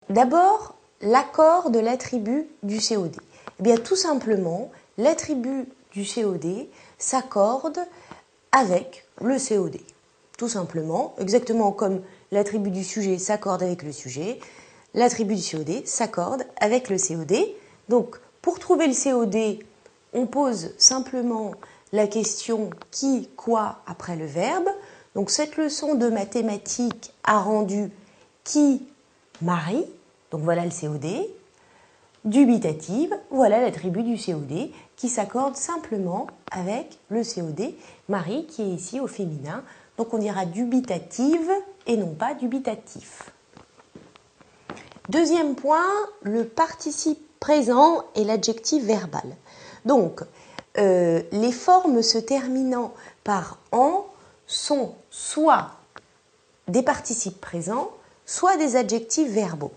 D'abord, l'accord de l'attribut du COD. Eh bien, tout simplement, l'attribut du COD s'accorde avec le COD. Tout simplement, exactement comme l'attribut du sujet s'accorde avec le sujet, l'attribut du COD s'accorde avec le COD. Donc, pour trouver le COD, on pose simplement la question qui, quoi après le verbe. Donc, cette leçon de mathématiques a rendu qui, Marie. Donc, voilà le COD. Dubitative, voilà l'attribut du COD qui s'accorde simplement avec le COD Marie qui est ici au féminin. Donc on dira dubitative et non pas dubitatif. Deuxième point, le participe présent et l'adjectif verbal. Donc les formes se terminant par en sont soit des participes présents, soit des adjectifs verbaux.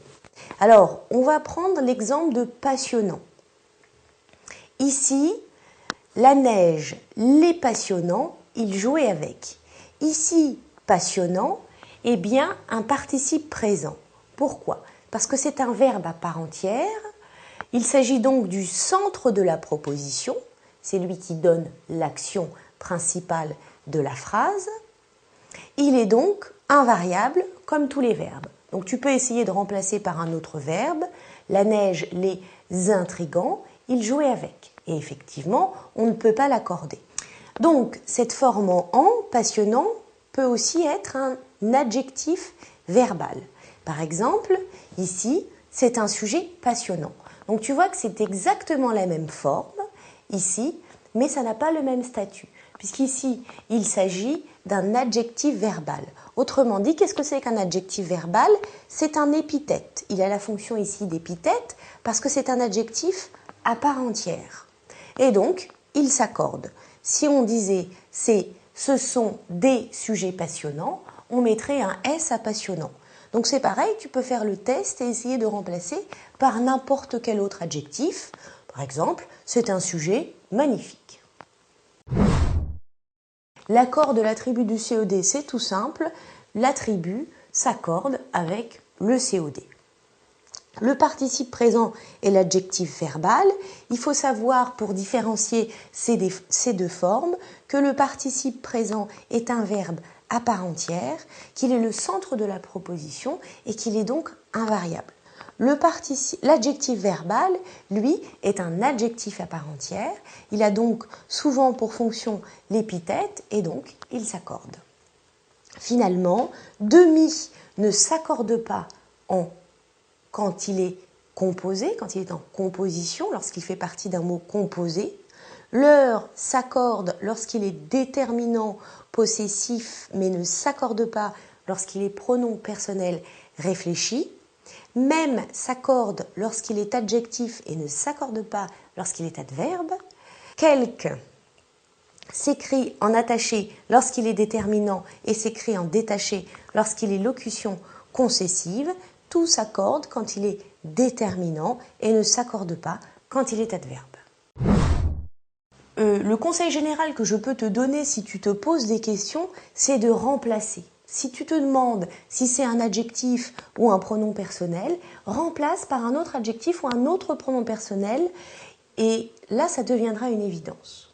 Alors, on va prendre l'exemple de passionnant. Ici, la neige, les passionnants, ils jouaient avec. Ici, passionnant, eh bien, un participe présent. Pourquoi? Parce que c'est un verbe à part entière. Il s'agit donc du centre de la proposition. C'est lui qui donne l'action principale de la phrase. Il est donc invariable comme tous les verbes. Donc tu peux essayer de remplacer par un autre verbe. La neige, les intrigants, ils jouaient avec. Et effectivement, on ne peut pas l'accorder. Donc cette forme en passionnant peut aussi être un adjectif verbal. Par exemple, ici, c'est un sujet passionnant. Donc tu vois que c'est exactement la même forme, ici, mais ça n'a pas le même statut. Puisqu'ici, il s'agit d'un adjectif verbal. Autrement dit, qu'est-ce que c'est qu'un adjectif verbal? C'est un épithète. Il a la fonction ici d'épithète parce que c'est un adjectif à part entière. Et donc, il s'accorde. Si on disait ce sont des sujets passionnants, on mettrait un S à passionnant. Donc c'est pareil, tu peux faire le test et essayer de remplacer par n'importe quel autre adjectif. Par exemple, c'est un sujet magnifique. L'accord de l'attribut du COD, c'est tout simple. L'attribut s'accorde avec le COD. Le participe présent est l'adjectif verbal. Il faut savoir, pour différencier ces deux formes, que le participe présent est un verbe à part entière, qu'il est le centre de la proposition et qu'il est donc invariable. L'adjectif verbal, lui, est un adjectif à part entière. Il a donc souvent pour fonction l'épithète et donc il s'accorde. Finalement, demi ne s'accorde pas quand il est composé, quand il est en composition, lorsqu'il fait partie d'un mot composé. L'heure s'accorde lorsqu'il est déterminant possessif, mais ne s'accorde pas lorsqu'il est pronom personnel réfléchi. Même s'accorde lorsqu'il est adjectif et ne s'accorde pas lorsqu'il est adverbe. Quelque s'écrit en attaché lorsqu'il est déterminant et s'écrit en détaché lorsqu'il est locution concessive. Tout s'accorde quand il est déterminant et ne s'accorde pas quand il est adverbe. Le conseil général que je peux te donner si tu te poses des questions, c'est de remplacer. Si tu te demandes si c'est un adjectif ou un pronom personnel, remplace par un autre adjectif ou un autre pronom personnel et là, ça deviendra une évidence.